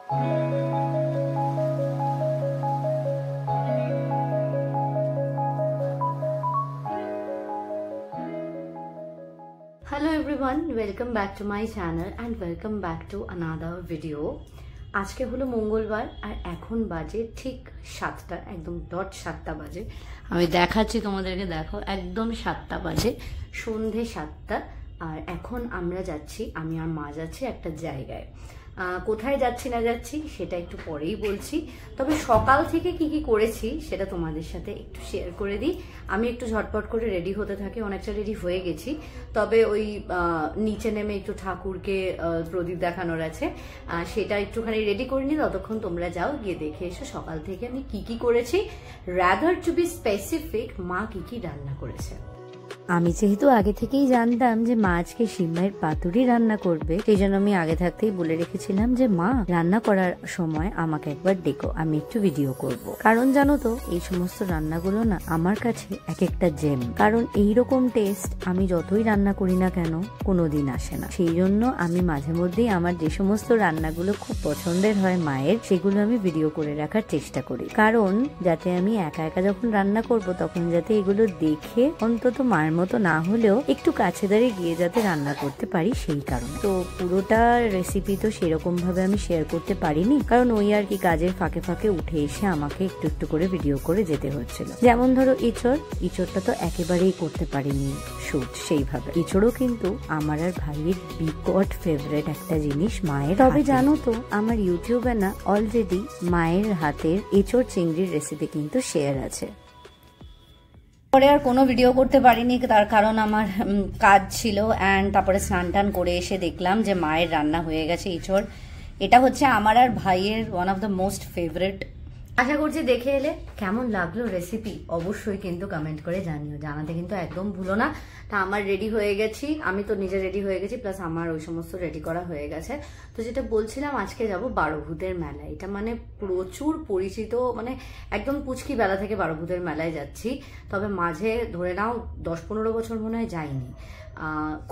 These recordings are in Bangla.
Hello everyone, welcome back to my channel and welcome back to another video. আজকে হলো মঙ্গলবার আর এখন বাজে ঠিক 7টা, একদম ডট 7টা বাজে। আমি দেখাচ্ছি তোমাদেরকে, দেখো একদম 7টা বাজে, সন্ধে 7টা। আর এখন আমরা যাচ্ছি, আমি আর মা যাচ্ছি একটা জায়গায়। কোথায় যাচ্ছি না যাচ্ছি সেটা একটু পরেই বলছি, তবে সকাল থেকে কি কি করেছি সেটা তোমাদের সাথে একটু শেয়ার করে দিই। আমি একটু ঝটপট করে রেডি হতে থাকি, অনেকটা রেডি হয়ে গেছি, তবে ওই নিচে নেমে একটু ঠাকুরকে প্রদীপ দেখানোর আছে, সেটা একটুখানি রেডি করে নিই। ততক্ষণ তোমরা যাও, গিয়ে দেখে এসো সকাল থেকে আমি কি কি করেছি, রাদার টু বি স্পেসিফিক মা কি কি রান্না করেছে। আমি যেহেতু আগে থেকেই জানতাম যে মা আজকে সিমাইয়ের পাতুরি রান্না করবে, সেই জন্য আমি আগে থাকতেই বলে রেখেছিলাম যে মা রান্না করার সময় আমাকে একবার ডেকো, আমি একটু ভিডিও করব। কারণ জানো তো, এই সমস্ত রান্নাগুলো না আমার কাছে এক একটা জেম, কারণ এইরকম টেস্ট আমি যতই রান্না করি না কেন কোনোদিন আসে না। সেই জন্য আমি মাঝে মধ্যেই আমার যে সমস্ত রান্নাগুলো খুব পছন্দের হয় মায়ের, সেগুলো আমি ভিডিও করে রাখার চেষ্টা করি, কারণ যাতে আমি একা একা যখন রান্না করব তখন যাতে এগুলো দেখে অন্তত মায়ের মতো না হলেও একটু কাছে দাঁড়িয়ে গিয়ে যাতে রান্না করতে পারি, সেই কারণে। তো পুরোটা রেসিপি তো সেরকম ভাবে আমি শেয়ার করতে পারিনি, কারণ ওই আর কি কাজের ফাঁকে ফাঁকে উঠে এসে আমাকে একটু একটু করে ভিডিও করে যেতে হচ্ছিল। যেমন ধরো ইঁচড়টা তো একেবারেই করতে পারিনি শুট সেইভাবে। ইঁচড়ও কিন্তু আমার আর ভাইয়ের বিকট ফেভারিট একটা জিনিস মায়ের। তবে জানো তো, আমার ইউটিউবে না অলরেডি মায়ের হাতের এঁচড় চিংড়ির রেসিপি কিন্তু শেয়ার আছে। পরে আর কোনো ভিডিও করতে পারিনি, তার কারণ আমার কাজ ছিল। অ্যান্ড তারপরে স্নান টান করে এসে দেখলাম যে মায়ের রান্না হয়ে গেছে ইঁচড়। এটা হচ্ছে আমার আর ভাইয়ের one of the most favourite. আশা করছি দেখে এলে কেমন লাগলো রেসিপি, অবশ্যই কিন্তু কমেন্ট করে জানিও, জানাতে কিন্তু একদম ভুলো না। তা আমার রেডি হয়ে গেছি, আমি তো নিজে রেডি হয়ে গেছি, প্লাস আমার ওই সমস্ত রেডি করা হয়ে গেছে। তো যেটা বলছিলাম, আজকে যাব বারোভূতের মেলায়। এটা মানে প্রচুর পরিচিত, মানে একদম পুচকি বেলা থেকে বারোভূতের মেলায় যাচ্ছি। তবে মাঝে ধরে নাও 10-15 বছর মনে হয় যাইনি।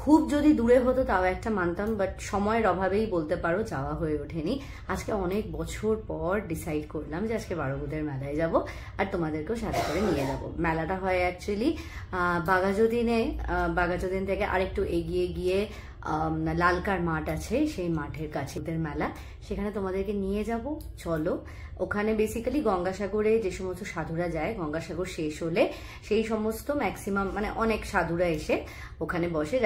খুব যদি দূরে হতো তাও একটা মানতাম, বাট সময়ের অভাবেই বলতে পারো যাওয়া হয়ে ওঠেনি। আজকে অনেক বছর পর ডিসাইড করলাম যে আজকে বারোভূতের মেলায় যাব আর তোমাদেরকেও সাথে করে নিয়ে যাব। মেলাটা হয় অ্যাকচুয়ালি বাঘাযতীন থেকে আরেকটু এগিয়ে গিয়ে লালকার মাঠ আছে, সেই মাঠের কাছে মেলা, সেখানে তোমাদেরকে নিয়ে যাব। চলো, ওখানে বেসিক্যালি গঙ্গাসাগরে যে সমস্ত সাধুরা যায়, গঙ্গাসাগর শেষ হলে সেই সমস্ত ম্যাক্সিমাম মানে অনেক সাধুরা এসে ওখানে বসে।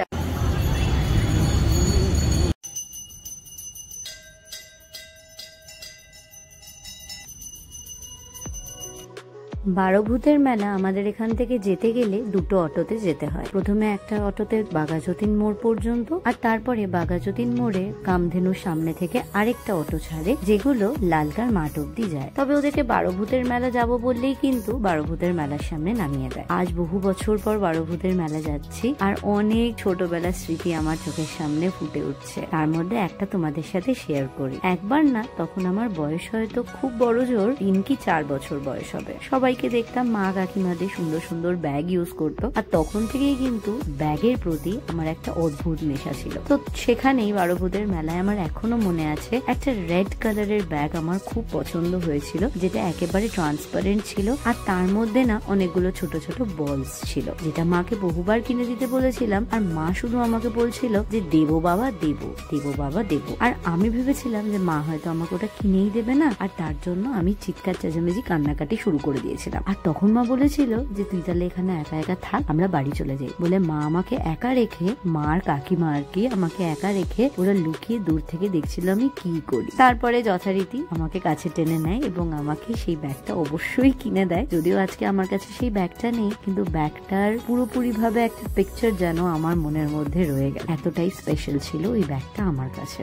বারোভূতের মেলা আমাদের এখান থেকে যেতে গেলে দুটো অটোতে যেতে হয়। প্রথমে একটা অটোতে বাঘাযতীন মোড় পর্যন্ত, আর তারপরে বাঘাযতীন মোড়ে কামধেনুর সামনে থেকে আরেকটা অটো ছাড়ে, যেগুলো লালকার মাঠ অব্দি যায়। তবে ওদেরকে বারোভূতের মেলা যাব বললেই কিন্তু বারোভূতের মেলার সামনে নামিয়ে দেয়। আজ বহু বছর পর বারোভূতের মেলা যাচ্ছি, আর অনেক ছোটবেলার স্মৃতি আমার চোখের সামনে ফুটে উঠছে। তার মধ্যে একটা তোমাদের সাথে শেয়ার করি। একবার না, তখন আমার বয়স হয়তো খুব বড় জোর 3 কি 4 বছর বয়স হবে। সবাইকে দেখতাম মা কাকিমাদের সুন্দর সুন্দর ব্যাগ ইউজ করতো, আর তখন থেকেই কিন্তু ব্যাগের প্রতি আমার একটা অদ্ভুত নেশা ছিল। তো সেখানেই বারোভূতের মেলায় আমার এখনো মনে আছে, একটা রেড কালারের ব্যাগ আমার খুব পছন্দ হয়েছিল, যেটা একেবারে ট্রান্সপারেন্ট ছিল, আর তার মধ্যে না অনেকগুলো ছোট ছোট বলস ছিল, যেটা মাকে বহুবার কিনে দিতে বলেছিলাম, আর মা শুধু আমাকে বলছিল যে দেবো বাবা দেবো, দেবো বাবা দেবো। আর আমি ভেবেছিলাম যে মা হয়তো আমাকে ওটা কিনেই দেবে না, আর তার জন্য আমি চিৎকার চেঁচামেচি কান্নাকাটি শুরু করে দিয়েছিলাম। আর তখন মা বলেছিল যে তুই তাহলে এখানে একা একা থাক, আমরা বাড়ি চলে যাই। বলে মা আমাকে একা রেখে, মার কাকিমা আর কি আমাকে একা রেখে ওরা লুকিয়ে দূর থেকে দেখছিল আমি কি করি। তারপরে যথারীতি আমাকে কাছে টেনে নেয় এবং আমাকে সেই ব্যাগটা অবশ্যই কিনে দেয়। যদিও আজকে আমার কাছে সেই ব্যাগটা নেই, কিন্তু ব্যাগটার পুরোপুরি ভাবে একটা পিকচার যেন আমার মনের মধ্যে রয়ে গেল, এতটাই স্পেশাল ছিল ওই ব্যাগটা আমার কাছে।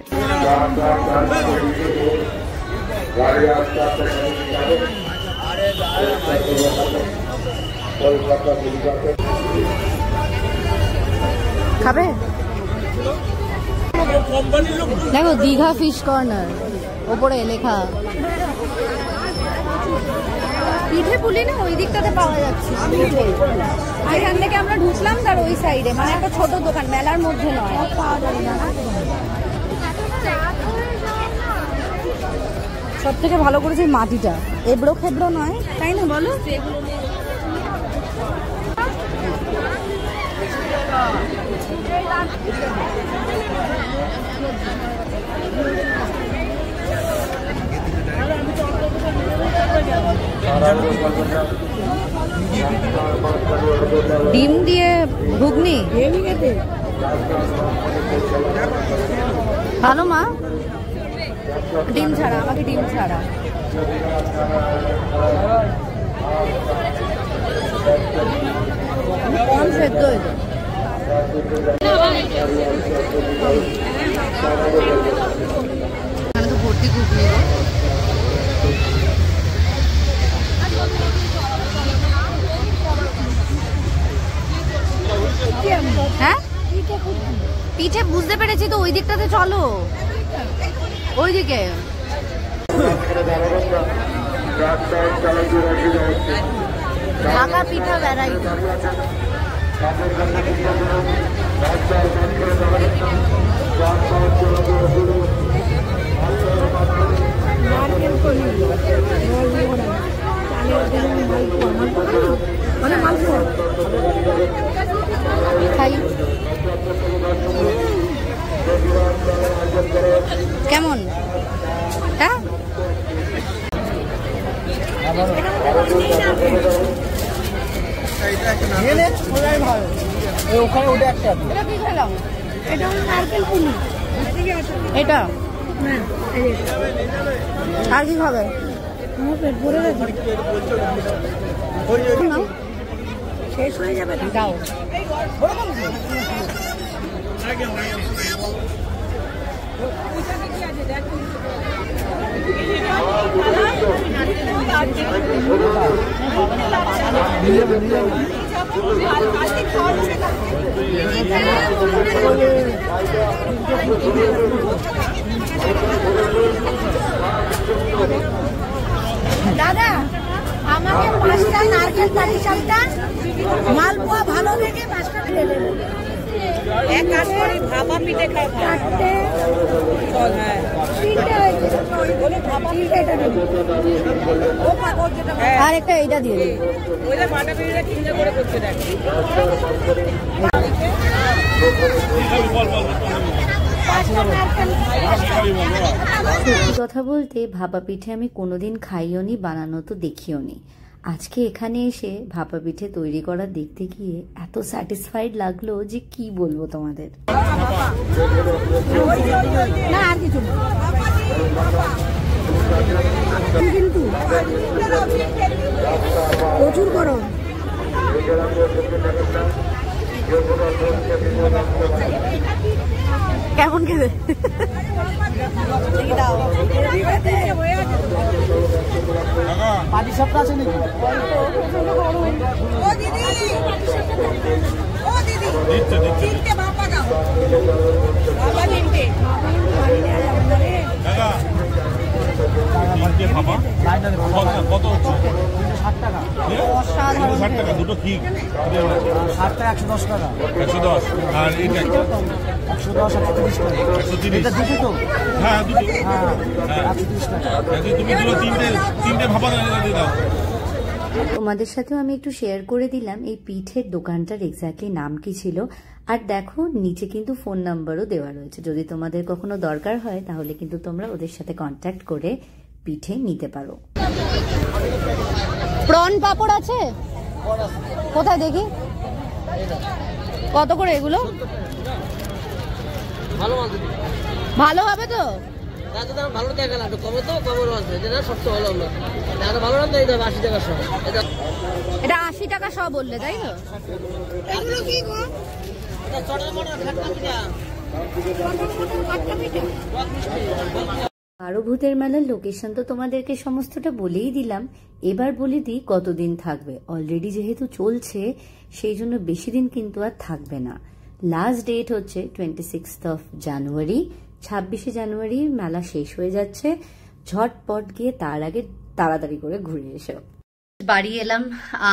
খাবে? দেখো দীঘা ফিশ কর্নার, ওপরে লেখা। পিঠে পুলি না ওই দিকটাতে পাওয়া যাচ্ছে, যেখান থেকে আমরা ঢুকলাম তার ওই সাইডে, মানে একটা ছোট দোকান, মেলার মধ্যে নয়, পাওয়া যাবে না। সব থেকে ভালো করেছে মাটিটা, এবড়ো খেবড়ো নয়, তাই না বলো? ডিম দিয়ে ঘুগনি ভালো মা, ডিম ছাড়া, আমাকে ডিম ছাড়া। কম সেদ্ধ হয়েছে। এখানে তো ভর্তি ঘুগনি। হ্যাঁ পিঠে বুঝতে পেরেছি তো, ওই দিকটাতে চলো, ওইদিকে। ঢাকা পিঠা ভ্যারাইটি। কেমন? হ্যাঁ এটা আর কি খাবে? শেষ হয়ে যাবে, দাও। দাদা আমাকে 5টা নারকেল পাটি সালটা, মালপোয়া ভালো দেখে 5টা খেয়ে দেবো। এক কাজ করি, ভাপা পিঠে খাও। 4টে, হ্যাঁ 3টে হয়েছে, বলে ভাপা পিঠে এটা দেবো। আর একটা এইটা দিয়ে দেবো। ওইটা বাটা পিঠে কিনে করে করতে দেখ। কথা বলতে ভাপা পিঠে আমি কোনোদিন খাইও নি, বানানো তো দেখিও নি। আজকে এখানে এসে ভাপা পিঠে তৈরি করা দেখতে গিয়ে এত স্যাটিসফাইড লাগলো যে কি বলবো তোমাদের। না আর কিছু না, কিন্তু প্রচুর গরম। কেমন খেতে? পাটি সাপটা আছে নাকি? কত হচ্ছে? 60 টাকা। 60 টাকা দুটো কি? 60 টাকা 110 টাকা। 110 আর এটা 110 আর 130 টাকা। 130 এটা দুটো তো? হ্যাঁ দুটো। হ্যাঁ 130 টাকা। তুমি দিলো তিনটে ভাপা দিয়ে দাও। তোমাদের সাথেও আমি একটু শেয়ার করে দিলাম এই পিঠের দোকানটার এক্স্যাক্টলি নাম কি ছিল। আর দেখো নিচে কিন্তু ফোন নাম্বারও দেওয়া রয়েছে, যদি তোমাদের কখনো দরকার হয় তাহলে কিন্তু তোমরা ওদের সাথে কন্ট্যাক্ট করে পিঠে নিতে পারো। প্রন পাপড় আছে কোথায় দেখি? কত করে এগুলো? ভালো হবে তো? ভালো দেখা না, কমে তো কমে আসবে, যেটা সবচেয়ে ভালো আমরা ভালো না তো। এই 80 টাকা সব, এটা 80 টাকা সব বললে, তাই তো? এগুলো কি গো? বারোভূতের মেলার লোকেশন তো তোমাদেরকে সমস্তটা বলেই দিলাম। এবার বলে দিই কতদিন থাকবে। অলরেডি যেহেতু চলছে সেই জন্য বেশি দিন কিন্তু আর থাকবে না। লাস্ট ডেট হচ্ছে 26 জানুয়ারি। 26 জানুয়ারি মেলা শেষ হয়ে যাচ্ছে। ঝটপট গিয়ে তার আগে তাড়াতাড়ি করে ঘুরে এসো। বাড়ি এলাম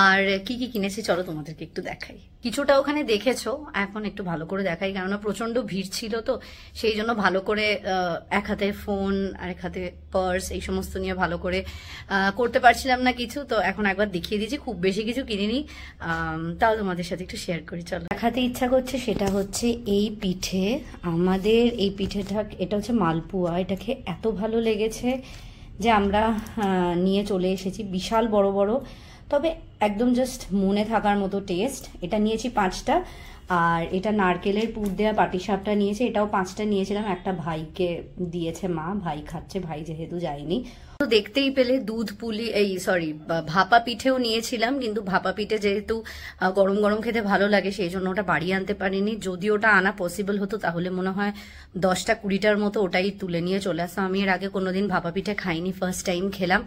আর কি কি কিনেছি চলো তোমাদেরকে একটু দেখাই। কিছুটা ওখানে দেখেছো, এখন একটু ভালো করে দেখাই, কেননা প্রচন্ড ভিড় ছিল তো সেই জন্য ভালো করে এক হাতে ফোন আর এক হাতে পার্স এই সমস্ত নিয়ে ভালো করে করতে পারছিলাম না কিছু, তো এখন একবার দেখিয়ে দিয়েছি। খুব বেশি কিছু কিনিনি, তাও তোমাদের সাথে একটু শেয়ার করি চলো। দেখাতে ইচ্ছা করছে সেটা হচ্ছে এই পিঠে, আমাদের এই পিঠেটা, এটা হচ্ছে মালপুয়া। এটাকে এত ভালো লেগেছে যে আমরা নিয়ে চলে এসেছি। বিশাল বড় বড়, তবে একদম জাস্ট মনে থাকার মতো টেস্ট। এটা নিয়েছি 5টা, আর এটা নারকেলের পুর দেওয়া পাটিসাপটা নিয়েছে, এটাও 5টা নিয়েছিলাম। একটা ভাইকে দিয়েছে মা, ভাই খাচ্ছে, ভাই যেহেতু যায়নি। তো দেখতেই পেলে দুধ পুলি, ভাপা পিঠেও নিয়েছিলাম, কিন্তু ভাপা পিঠে যেহেতু গরম গরম খেতে ভালো লাগে সেই জন্য ওটা বাড়ি আনতে পারিনি। যদি ওটা আনা পসিবল হতো তাহলে মনে হয় 10টা 20টার মতো ওটাই তুলে নিয়ে চলে আসতাম। আমি এর আগে কোনোদিন ভাপা পিঠে খাইনি, ফার্স্ট টাইম খেলাম।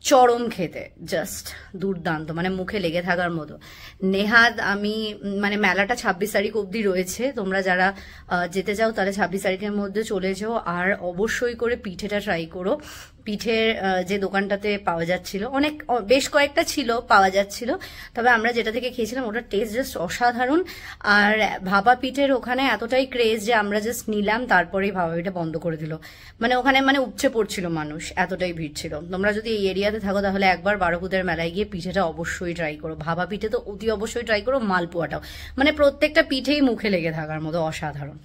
চরম খেতে, জাস্ট দুর্দান্ত, মানে মুখে লেগে থাকার মতো। নেহাত আমি মানে মেলাটা 26 তারিখ অবধি রয়েছে, তোমরা যারা যেতে চাও তাহলে 26 তারিখের মধ্যে চলে যাও, আর অবশ্যই করে পিঠেটা ট্রাই করো। পিঠের যে দোকানটাতে পাওয়া যাচ্ছিল, বেশ কয়েকটা ছিল পাওয়া যাচ্ছিল, তবে আমরা যেটা থেকে খেয়েছিলাম ওটার টেস্ট জাস্ট অসাধারণ। আর ভাপা পিঠের ওখানে এতটাই ক্রেজ যে আমরা জাস্ট নিলাম, তারপরেই ভাপা পিঠে বন্ধ করে দিল। মানে ওখানে মানে উপচে পড়ছিল মানুষ, এতটাই ভিড় ছিল। তোমরা যদি এই এরিয়াতে থাকো তাহলে একবার বারোপুতের মেলায় গিয়ে পিঠেটা অবশ্যই ট্রাই করো। ভাপা পিঠে তো অতি অবশ্যই ট্রাই করো, মালপোয়াটাও, মানে প্রত্যেকটা পিঠেই মুখে লেগে থাকার মতো অসাধারণ।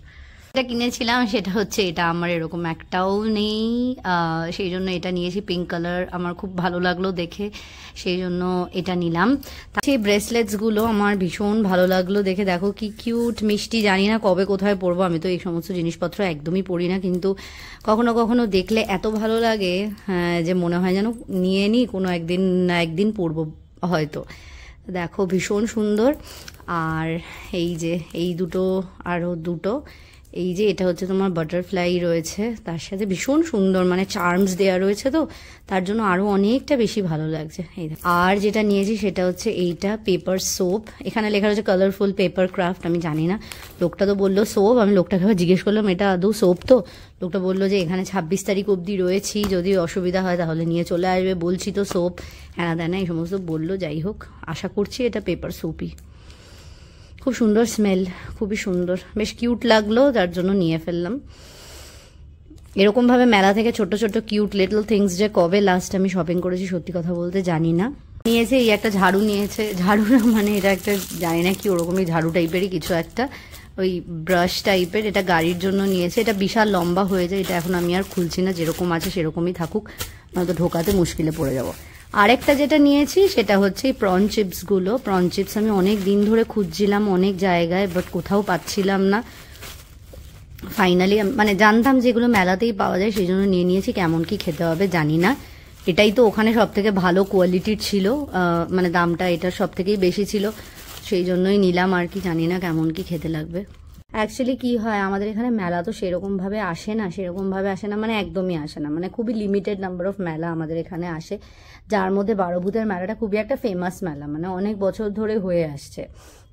যেটা কিনেছিলাম সেটা হচ্ছে এটা, আমার এরকম একটাও নেই, সেই জন্য এটা নিয়েছি। পিঙ্ক কালার আমার খুব ভালো লাগলো দেখে, সেই জন্য এটা নিলাম। সেই ব্রেসলেটসগুলো আমার ভীষণ ভালো লাগলো দেখে, দেখো কি কিউট মিষ্টি। জানি না কবে কোথায় পরবো, আমি তো এই সমস্ত জিনিসপত্র একদমই পরি না, কিন্তু কখনো কখনো দেখলে এত ভালো লাগে যে মনে হয় যেন নিয়ে নিই, কোনো একদিন না একদিন পরবো হয়তো। দেখো ভীষণ সুন্দর। আর এই যে এই দুটো, আরও দুটো, এই যে এটা হচ্ছে তোমার বাটারফ্লাই রয়েছে, তার সাথে ভীষণ সুন্দর মানে চার্মস দেওয়া রয়েছে, তো তার জন্য আরো অনেকটা বেশি ভালো লাগছে। আর যেটা নিয়েছি সেটা হচ্ছে এইটা পেপার সোপ। এখানে লেখা রয়েছে কালারফুল পেপার ক্রাফট। আমি জানি না, লোকটা তো বললো সোপ, আমি লোকটাকে জিজ্ঞেস করলাম এটা আদৌ সোপ তো? লোকটা বললো যে এখানে 26 তারিখ অবধি রয়েছি, যদি অসুবিধা হয় তাহলে নিয়ে চলে আসবে, বলছি তো সোপ, হ্যাঁ দেয় না এই সমস্ত বললো। যাই হোক, আশা করছি এটা পেপার সোপই। খুব সুন্দর স্মেল, খুবই সুন্দর, বেশ কিউট লাগলো, তার জন্য নিয়ে ফেললাম। এরকমভাবে মেলা থেকে ছোট ছোট কিউট লিটল থিংস যে কবে লাস্ট আমি শপিং করেছি সত্যি কথা বলতে জানি না। নিয়েছে এই একটা ঝাড়ু, নিয়েছে ঝাড়ু না মানে এটা একটা জানি না কি, ওরকমই ঝাড়ু টাইপেরই কিছু একটা, ওই ব্রাশ টাইপের। এটা গাড়ির জন্য নিয়েছে, এটা বিশাল লম্বা হয়ে যায়, এটা এখন আমি আর খুলছি না, যেরকম আছে সেরকমই থাকুক, নয়তো ঢোকাতে মুশকিলে পড়ে যাবো। আরেকটা যেটা নিয়েছি সেটা হচ্ছে এই প্রন চিপসগুলো। প্রন চিপস আমি অনেক দিন ধরে খুঁজছিলাম অনেক জায়গায়, বাট কোথাও পাচ্ছিলাম না। ফাইনালি মানে জানতাম যেগুলো মেলাতেই পাওয়া যায়, সেই জন্য নিয়ে নিয়েছি। কেমন কি খেতে হবে জানি না, এটাই তো ওখানে সব থেকে ভালো কোয়ালিটির ছিল, মানে দামটা এটার সব থেকেই বেশি ছিল, সেই জন্যই নিলাম আর কি। জানি না কেমন কি খেতে লাগবে। অ্যাকচুয়ালি কি হয়, আমাদের এখানে মেলা তো সেরকমভাবে আসে না, মানে একদমই আসে না, মানে খুবই লিমিটেড নাম্বার অফ মেলা আমাদের এখানে আসে, যার মধ্যে বারোভূতের মেলাটা খুবই একটা ফেমাস মেলা, মানে অনেক বছর ধরে হয়ে আসছে।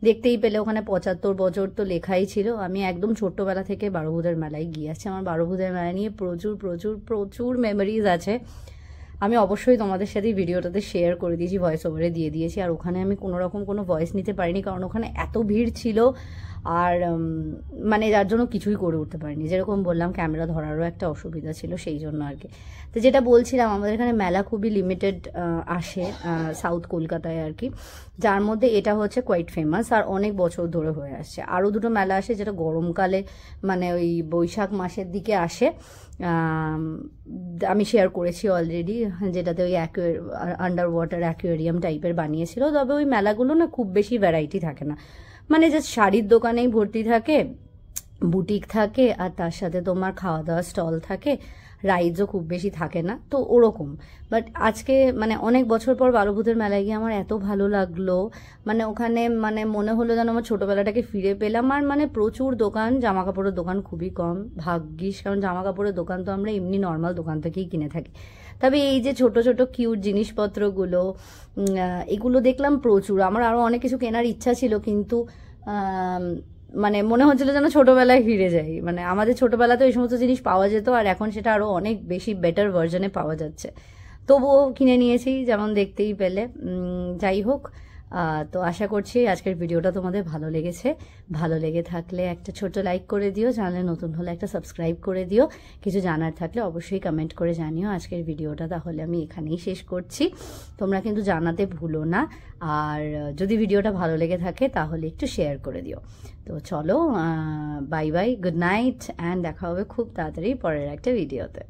দেখতেই পেলে ওখানে 75 বছর তো লেখাই ছিল। আমি একদম ছোট্টবেলা থেকে বারোভূতের মেলায় গিয়ে আসছি, আমার বারোভূতের মেলা নিয়ে প্রচুর প্রচুর প্রচুর মেমোরিজ আছে। আমি অবশ্যই তোমাদের সাথে ভিডিওটাতে শেয়ার করে দিয়েছি, ভয়েস ওভারে দিয়ে দিয়েছি। আর ওখানে আমি কোনোরকম কোনো ভয়েস নিতে পারিনি, কারণ ওখানে এত ভিড় ছিল, আর মানে যার জন্য কিছুই করে উঠতে পারিনি। যেরকম বললাম ক্যামেরা ধরারও একটা অসুবিধা ছিল, সেই জন্য আর কি। তো যেটা বলছিলাম, আমাদের এখানে মেলা খুবই লিমিটেড আসে সাউথ কলকাতায় আর কি, যার মধ্যে এটা হচ্ছে কোয়াইট ফেমাস আর অনেক বছর ধরে হয়ে আসছে। আরও দুটো মেলা আসে যেটা গরমকালে, মানে ওই বৈশাখ মাসের দিকে আসে, আমি শেয়ার করেছি অলরেডি, যেটাতে ওই আন্ডার ওয়াটার অ্যাকুয়ারিয়াম টাইপের বানিয়েছিল। তবে ওই মেলাগুলো না খুব বেশি ভ্যারাইটি থাকে না, মানে জাস্ট শাড়ির দোকানেই ভর্তি থাকে, বুটিক থাকে, আর তার সাথে তোমার খাওয়া দাওয়ার স্টল থাকে, রাইডসও খুব বেশি থাকে না, তো ওরকম। বাট আজকে মানে অনেক বছর পর বারোভূতের মেলায় গিয়ে আমার এত ভালো লাগলো, মানে ওখানে মানে মনে হলো যেন আমার ছোটোবেলাটাকে ফিরে পেলাম। আর মানে প্রচুর দোকান, জামা কাপড়ের দোকান খুবই কম, ভাগ্যিস, কারণ জামা কাপড়ের দোকান তো আমরা এমনি নর্মাল দোকান থেকেই কিনে থাকি। তবে এই যে ছোট ছোট কিউট জিনিসপত্রগুলো, এগুলো দেখলাম প্রচুর। আমার আরও অনেক কিছু কেনার ইচ্ছা ছিল, কিন্তু মানে মনে হচ্ছিল যেন ছোটবেলায় ফিরে যাই। মানে আমাদের ছোটবেলাতে ওই সমস্ত জিনিস পাওয়া যেত, আর এখন সেটা আরও অনেক বেশি বেটার ভার্জনে পাওয়া যাচ্ছে। তো তবুও কিনে নিয়েছি, যেমন দেখতেই পেলে। যাই হোক, তো আশা করছি আজকের ভিডিওটা তোমাদের ভালো লেগেছে। ভালো লেগে থাকলে একটা ছোট লাইক করে দিও, চ্যানেলে নতুন হলে একটা সাবস্ক্রাইব করে দিও। কিছু জানার থাকলে অবশ্যই কমেন্ট করে জানিও। আজকের ভিডিওটা তাহলে আমি এখানেই শেষ করছি। তোমরা কিন্তু জানাতে ভুলো না, আর যদি ভিডিওটা ভালো লেগে থাকে তাহলে একটু শেয়ার করে দিও। তো চলো, bye bye, good night, and দেখা হবে খুব তাড়াতাড়ি পরের একটা ভিডিওতে।